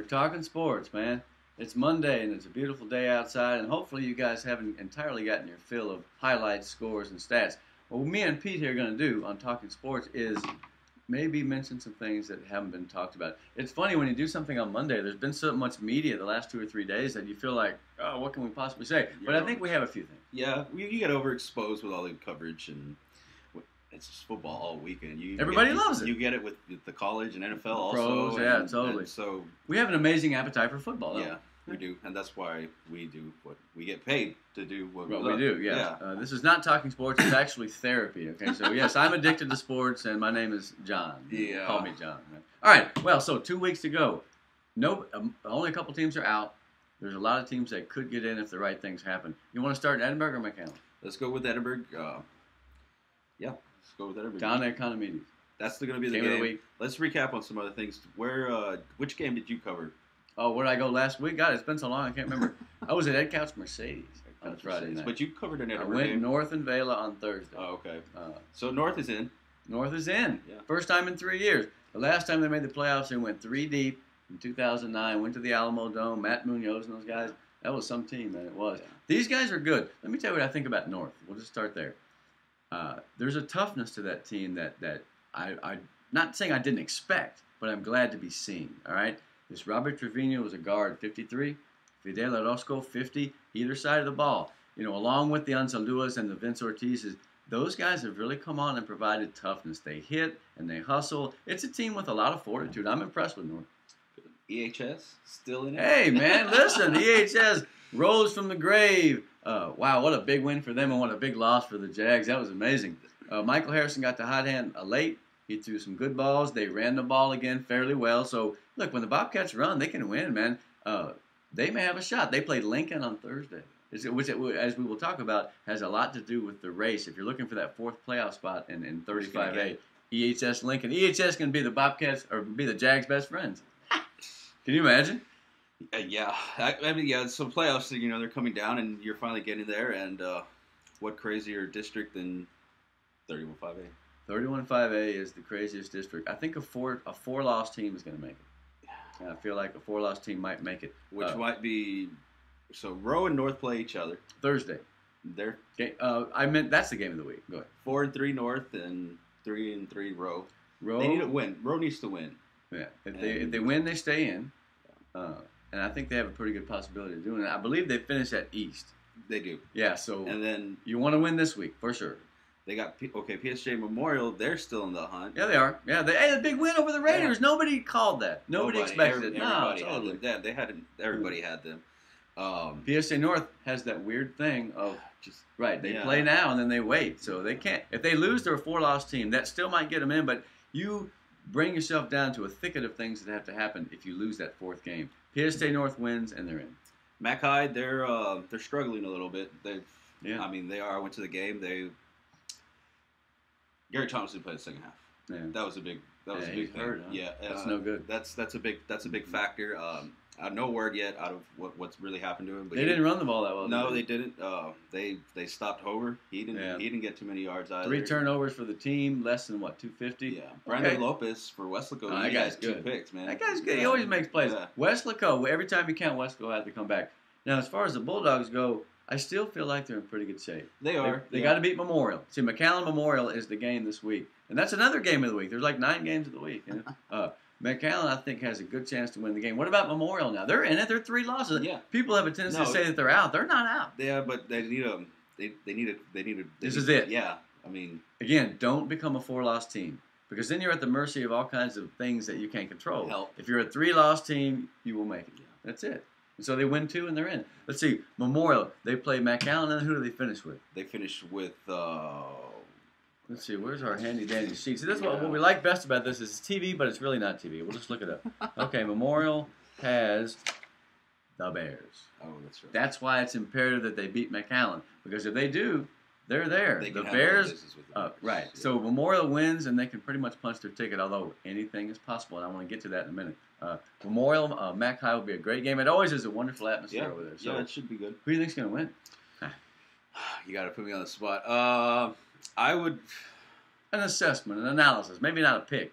talking sports, man. It's Monday and it's a beautiful day outside, and hopefully you guys haven't entirely gotten your fill of highlights, scores, and stats. What me and Pete here are going to do on Talking Sports is maybe mention some things that haven't been talked about. It's funny when you do something on Monday, there's been so much media the last 2 or 3 days that you feel like, oh, what can we possibly say? But I think we have a few things. Yeah, you get overexposed with all the coverage, and it's just football all weekend. Everybody loves it. You get it with the college and NFL also. Pros, yeah, totally. And so we have an amazing appetite for football, though. Yeah, we do, and that's why we do what we get paid to do. What we do, yes. Yeah. This is not Talking Sports; it's actually therapy. Okay, so yes, I'm addicted to sports, and my name is John. Yeah, call me John. All right. Well, so 2 weeks to go. Only a couple teams are out. There's a lot of teams that could get in if the right things happen. You want to start in Edinburgh or McAllen? Let's go with Edinburgh. Yeah, let's go with Edinburgh. Down at Economedes. That's going to be the game of the week. Let's recap on some other things. Which game did you cover? Oh, where did I go last week? God, it's been so long I can't remember. I was at Ed Couch Mercedes on Friday night. But you covered an Edinburgh I went game. North and Vela on Thursday. Oh, okay. So North is in. North is in. Yeah. First time in 3 years. The last time they made the playoffs, they went 3 deep in 2009. Went to the Alamo Dome. Matt Munoz and those guys. That was some team, man. It was. Yeah. These guys are good. Let me tell you what I think about North. We'll just start there. There's a toughness to that team that I'm not saying I didn't expect, but I'm glad to be seen. All right. This Robert Trevino was a guard, 53. Fidel Orozco, 50. Either side of the ball. You know, along with the Anzaluas and the Vince Ortizes, those guys have really come on and provided toughness. They hit and they hustle. It's a team with a lot of fortitude. I'm impressed with North. EHS still in it. Hey, man, listen. EHS rose from the grave. Wow, what a big win for them and what a big loss for the Jags. That was amazing. Michael Harrison got the hot hand late. He threw some good balls. They ran the ball again fairly well. So, look, when the Bobcats run, they can win, man. They may have a shot. They played Lincoln on Thursday, which, as we will talk about, has a lot to do with the race. If you're looking for that fourth playoff spot in 35A, EHS Lincoln. EHS can be the Bobcats or be the Jags' best friends. Can you imagine? Yeah. I mean, yeah, some playoffs, you know, they're coming down, and you're finally getting there. And what crazier district than 31-5A? 31-5A is the craziest district. I think a four-loss team is going to make it. And I feel like a four-loss team might make it. Which might be – so Rowe and North play each other. Thursday. I meant that's the game of the week. Go ahead. 4-3 North and 3-3 Rowe. Rowe. They need to win. Rowe needs to win. Yeah. If they win, they stay in. And I think they have a pretty good possibility of doing it. I believe they finish at East. They do. Yeah, so and then you want to win this week, for sure. They got, PSG Memorial. They're still in the hunt. Yeah, they are. Yeah, a big win over the Raiders. Yeah. Nobody called that. Nobody expected it. Everybody had them. Yeah, they had everybody had them. PSA North has that weird thing of they play now and then they wait. So they can't. If they lose, they're a four-loss team. That still might get them in, but you bring yourself down to a thicket of things that have to happen if you lose that fourth game. PSA North wins and they're in. Mac High, they're struggling a little bit. I mean, they are. I went to the game. Gary Thompson played the second half. Yeah. That was a big thing. Hurt, huh? Yeah, that's no good. That's a big factor. No word yet out of what's really happened to him. But they didn't run the ball that well. No, they didn't. They stopped Hover. He didn't get too many yards either. 3 turnovers for the team, less than 250. Yeah, Brandon Lopez for Weslaco. That guy's good. 2 picks, man. That guy's good. He always makes plays. Yeah. Weslaco, every time you count, Weslaco had to come back. Now, as far as the Bulldogs go, I still feel like they're in pretty good shape. They are. They got to beat Memorial. See, McAllen Memorial is the game this week, and that's another game of the week. There's like 9 games of the week. You know? McAllen, I think, has a good chance to win the game. What about Memorial now? They're in it. They're 3 losses. Yeah. People have a tendency to say that they're out. They're not out. Yeah, but they need a. This is it. Yeah, I mean. Again, don't become a 4-loss team because then you're at the mercy of all kinds of things that you can't control. Help. If you're a 3-loss team, you will make it. Yeah. That's it. And so they win 2 and they're in. Let's see. Memorial, they play McAllen, and who do they finish with? They finish with. Let's see. Where's our handy-dandy sheet? See, that's what we like best about this is TV, but it's really not TV. We'll just look it up. Okay, Memorial has the Bears. Oh, that's right. That's why it's imperative that they beat McAllen because if they do, they're there. They the can Bears, have right? Yeah. So Memorial wins, and they can pretty much punch their ticket. Although anything is possible, and I want to get to that in a minute. Memorial, Mac High will be a great game. It always is a wonderful atmosphere over there. So yeah, it should be good. Who do you think's going to win? You got to put me on the spot. I would an assessment, an analysis, maybe not a pick.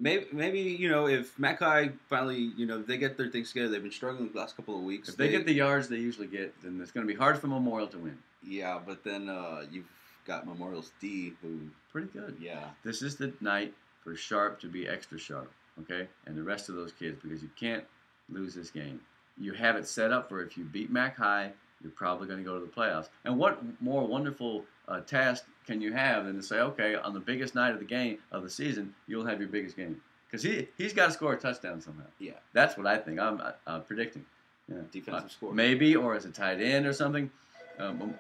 maybe if Mackay finally they get their things together. They've been struggling the last couple of weeks. If they get the yards they usually get, then it's going to be hard for Memorial to win. Yeah, but then you've got Memorial's D, who pretty good. Yeah, this is the night for Sharp to be extra sharp, okay, and the rest of those kids, because you can't lose this game. You have it set up for if you beat Mac High, you're probably going to go to the playoffs. And what more wonderful task can you have than to say, okay, on the biggest night of the game of the season, you'll have your biggest game, because he's got to score a touchdown somehow. Yeah, that's what I think. I'm predicting. Yeah. Defensive score, maybe, or as a tight end or something.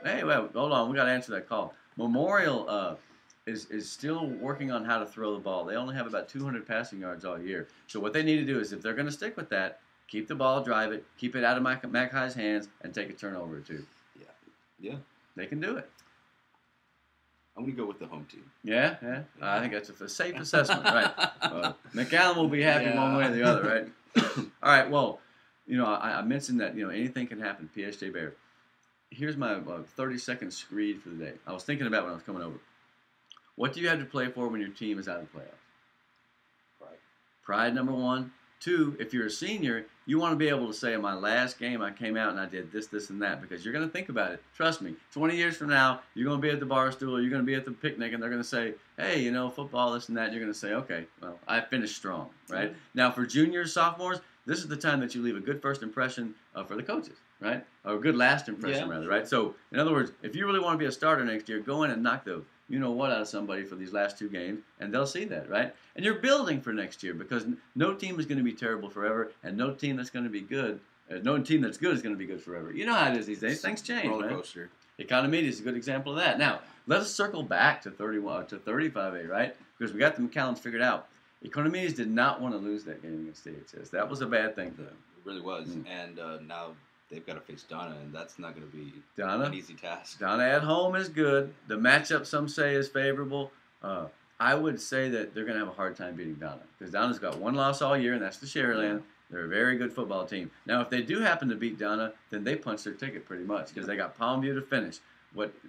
Hey, well, hold on, we got to answer that call. Memorial is still working on how to throw the ball. They only have about 200 passing yards all year. So what they need to do is, if they're going to stick with that, keep the ball, drive it, keep it out of Mac High's hands, and take a turnover or two. Yeah. They can do it. I'm going to go with the home team. Yeah. I think that's a safe assessment, right? McAllen will be happy one way or the other, right? All right, well, I mentioned that, anything can happen, PSJ Bears. Here's my 30-second screed for the day. I was thinking about when I was coming over. What do you have to play for when your team is out of the playoffs? Pride. Pride, number one. Two, if you're a senior, you want to be able to say, in my last game, I came out and I did this, this, and that, because you're going to think about it. Trust me, 20 years from now, you're going to be at the bar stool, or you're going to be at the picnic, and they're going to say, hey, football, this and that. You're going to say, okay, well, I finished strong, right? Mm-hmm. Now, for juniors, sophomores, this is the time that you leave a good first impression for the coaches, right? Or a good last impression, rather, right? So, in other words, if you really want to be a starter next year, go in and knock the what out of somebody for these last two games, and they'll see that, right? And you're building for next year, because no team is going to be terrible forever, and no team that's going to be good, no team that's good is going to be good forever. You know how it is these days. Things change, roller coaster. Economedia is a good example of that. Now, let us circle back to 35A, right? Because we got the McAllens figured out. Economedia did not want to lose that game against DHS. That was a bad thing for them. It really was. And now they've got to face Donna, and that's not going to be an easy task. Donna at home is good. The matchup, some say, is favorable. I would say that they're going to have a hard time beating Donna, because Donna's got one loss all year, and that's the Sharyland. They're a very good football team. Now, if they do happen to beat Donna, then they punch their ticket pretty much, because they got Palmview to finish.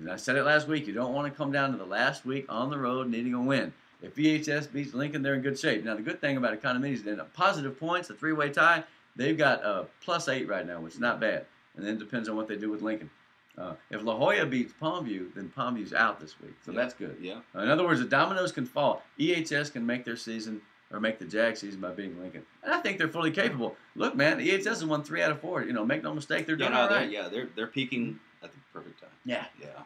I said it last week, you don't want to come down to the last week on the road needing a win. If VHS beats Lincoln, they're in good shape. Now, the good thing about Economedia is that positive points, a three-way tie, they've got +8 right now, which is not bad. And then it depends on what they do with Lincoln. If La Jolla beats Palmview, then Palmview's out this week. So that's good. Yeah. In other words, the dominoes can fall. EHS can make their season, or make the Jag season, by beating Lincoln. And I think they're fully capable. Look, man, EHS has won 3 out of 4. Make no mistake, they're doing all right. They're peaking at the perfect time. Yeah.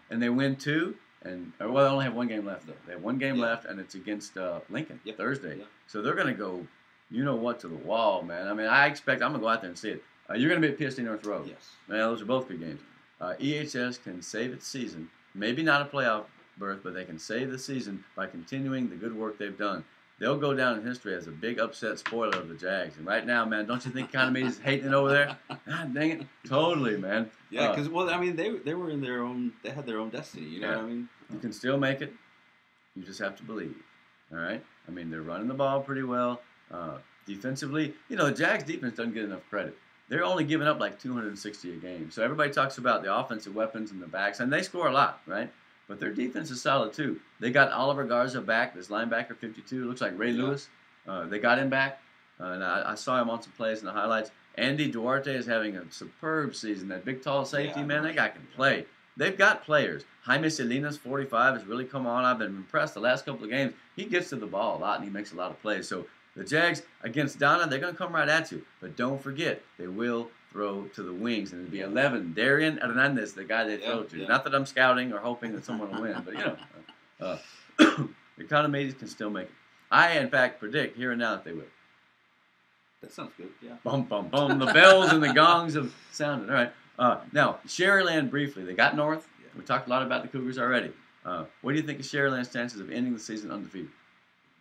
And they win 2. They only have one game left, though. They have one game left, and it's against Lincoln Thursday. So they're going to go, to the wall, man. I mean, I'm going to go out there and see it. You're going to be at PSD North Road. Yes. Well, those are both good games. EHS can save its season. Maybe not a playoff berth, but they can save the season by continuing the good work they've done. They'll go down in history as a big upset spoiler of the Jags. And right now, man, don't you think Economedia's hating it over there? God dang it. Totally, man. Yeah, because, they were in their own, they had their own destiny. You know what I mean? You can still make it. You just have to believe. All right? I mean, they're running the ball pretty well. Defensively, the Jags defense doesn't get enough credit. They're only giving up like 260 a game. So everybody talks about the offensive weapons and the backs, and they score a lot, right? But their defense is solid, too. They got Oliver Garza back, this linebacker, 52. Looks like Ray Lewis. They got him back. And I saw him on some plays in the highlights. Andy Duarte is having a superb season. That big, tall safety, man, that guy can play. They've got players. Jaime Salinas, 45, has really come on. I've been impressed the last couple of games. He gets to the ball a lot, and he makes a lot of plays. So the Jags, against Donna, they're going to come right at you. But don't forget, they will throw to the wings. And it'll be 11. Darian Hernandez, the guy they throw to. Not that I'm scouting or hoping that someone will win. But, the Economedians can still make it. I, in fact, predict here and now that they will. That sounds good, yeah. Bum, bum, bum. The bells and the gongs have sounded. All right. Now, Sharyland briefly. They got North. Yeah. We talked a lot about the Cougars already. What do you think of Sharyland's chances of ending the season undefeated?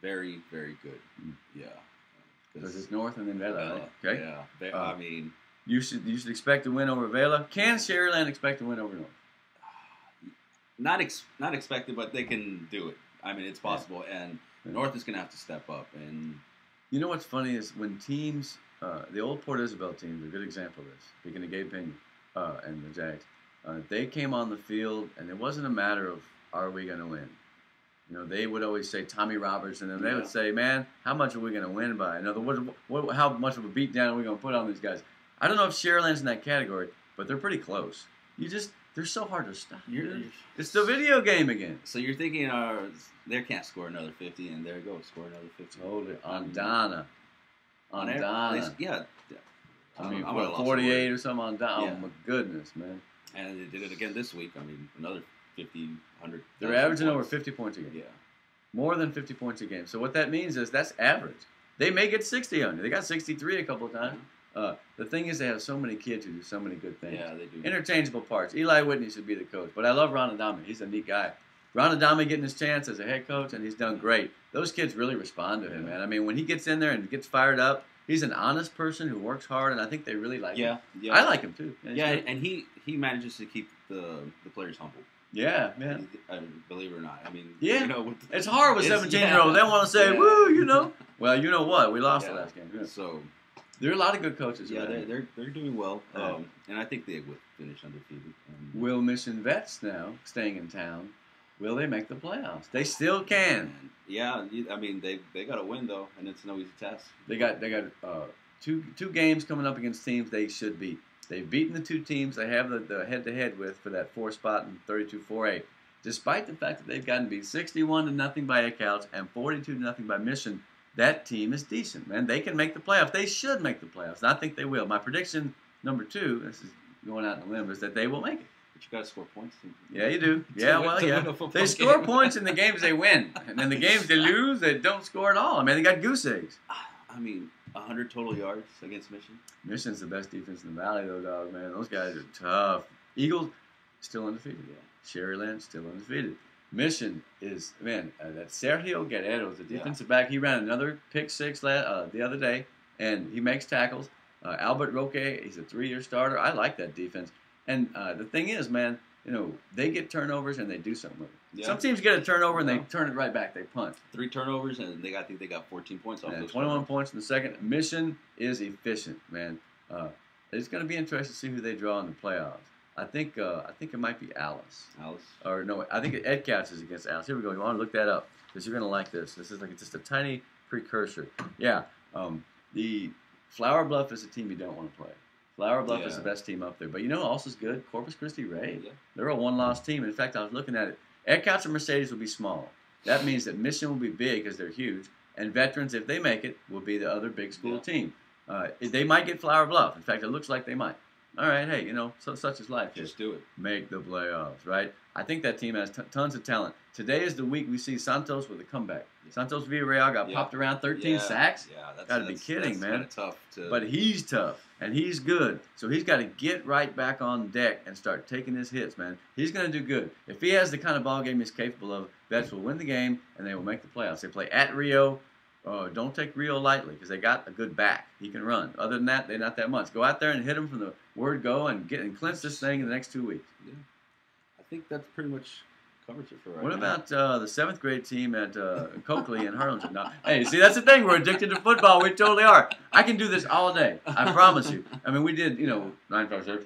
Very, very good. Yeah. Because it's North and then Vela, right? Okay. Yeah. I mean, you should expect a win over Vela. Can Sharyland expect a win over North? Not expected, but they can do it. I mean, it's possible, and North is going to have to step up. And you know what's funny is when teams, the old Port Isabel teams are a good example of this. Speaking of Gabe Pena and the Jags, they came on the field, and it wasn't a matter of are we going to win. You know, they would always say Tommy Robertson, and they Yeah. would say, "Man, how much are we going to win by? In other words, how much of a beatdown are we going to put on these guys?" I don't know if Sharyland's in that category, but they're pretty close. They're so hard to stop. It's the video game again. So you're thinking, they can't score another 50, and there you go, score another 50. Totally. On Donna. Yeah. I mean, I would've lost 48 the or something on Donna. Yeah. Oh, my goodness, man. And they did it again this week. I mean, another 50, 100. They're averaging over 50 points a game. Yeah. More than 50 points a game. So what that means is that's average. They may get 60 on you. They got 63 a couple of times. The thing is they have so many kids who do so many good things. Yeah, they do. Interchangeable parts. Eli Whitney should be the coach. But I love Ron Adame. He's a neat guy. Ron Adame getting his chance as a head coach, and he's done great. Those kids really respond to him, man. I mean, when he gets in there and gets fired up, he's an honest person who works hard, and I think they really like him. Yeah. I like him, too. Yeah, and he manages to keep the players humble. Yeah, man. Believe it or not. I mean, yeah. You know, it's hard with 17-year-olds. They want to say, woo, you know. Well, you know what? We lost the last game. Yeah. So there are a lot of good coaches. Yeah, they're doing well. And I think they will finish undefeated. Will Mission Vets now, staying in town, will they make the playoffs? They still can. Yeah, I mean, they got to win, though, and it's no easy task. They got two games coming up against teams they should beat. They've beaten the two teams they have the head-to-head with for that 4 spot in 32-4A. Despite the fact that they've gotten beat 61-0 by Eckouts and 42-0 by Mission, that team is decent, man. They can make the playoffs. They should make the playoffs. And I think they will. My prediction number 2, this is going out on a limb, is that they will make it. But you got to score points. Yeah, you do. They score points in the games they win, and then the games they lose, they don't score at all. I mean, they got goose eggs. I mean, 100 total yards against Mission. Mission's the best defense in the valley, though, dog. Man, those guys are tough. Eagles still undefeated. Yeah. Sharyland still undefeated. Mission is, man, that Sergio Guerrero is the defensive back. He ran another pick 6 the other day, and he makes tackles. Albert Roque, he's a 3-year starter. I like that defense. And the thing is, man, you know, they get turnovers and they do something with it. Yeah. Some teams get a turnover and they turn it right back. They punt. 3 turnovers, and they got 14 points off those 21 points in the second. Mission is efficient, man. It's going to be interesting to see who they draw in the playoffs. I think it might be Alice. Or no, I think Ed Couch is against Alice. Here we go. You want to look that up because you're going to like this. This is like just a tiny precursor. Yeah. The Flower Bluff is a team you don't want to play. Flower Bluff is the best team up there. But you know who else is good? Corpus Christi Ray. Yeah. They're a 1-loss team. In fact, I was looking at it. Ed Couch and Mercedes will be small. That means that Mission will be big because they're huge. And Veterans, if they make it, will be the other big school team. They might get Flower Bluff. In fact, it looks like they might. All right, hey, you know, such is life. Just do it. Make the playoffs, right? I think that team has tons of talent. Today is the week we see Santos with a comeback. Santos Villarreal got popped around 13 sacks. Yeah, that's got to be kidding, man. That's tough. But he's tough, and he's good. So he's got to get right back on deck and start taking his hits, man. He's going to do good. If he has the kind of ball game he's capable of, Vets will win the game, and they will make the playoffs. They play at Rio. Don't take Rio lightly because they got a good back. He can run. Other than that, they're not that much. Go out there and hit him from the word go and clinch this thing in the next 2 weeks. Yeah. I think that's pretty much covers it for right now. What about the 7th grade team at Coakley and Harlingen? No. Hey, see, that's the thing. We're addicted to football. We totally are. I can do this all day. I promise you. I mean, we did, 9, 5, 6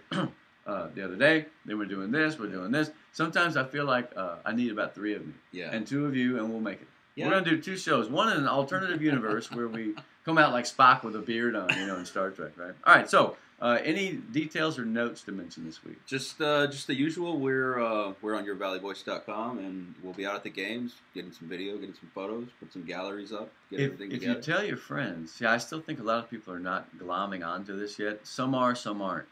the other day. They were doing this. We're doing this. Sometimes I feel like I need about 3 of me and 2 of you, and we'll make it. Yeah. We're going to do 2 shows. One in an alternative universe where we come out like Spock with a beard on, in Star Trek, right? All right, so any details or notes to mention this week? Just the usual. We're on yourvalleyvoice.com, and we'll be out at the games, getting some video, getting some photos, put some galleries up, get everything together. If you tell your friends, I still think a lot of people are not glomming onto this yet. Some are, some aren't.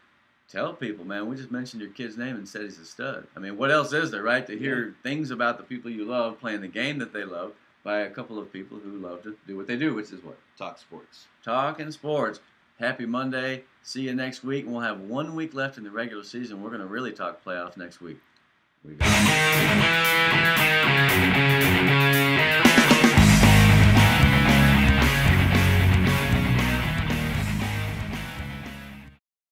Tell people, man, we just mentioned your kid's name and said he's a stud. I mean, what else is there, right? To hear things about the people you love playing the game that they love by a couple of people who love to do what they do, which is what? Talk sports. Talking sports. Happy Monday. See you next week. We'll have 1 week left in the regular season. We're going to really talk playoffs next week. We got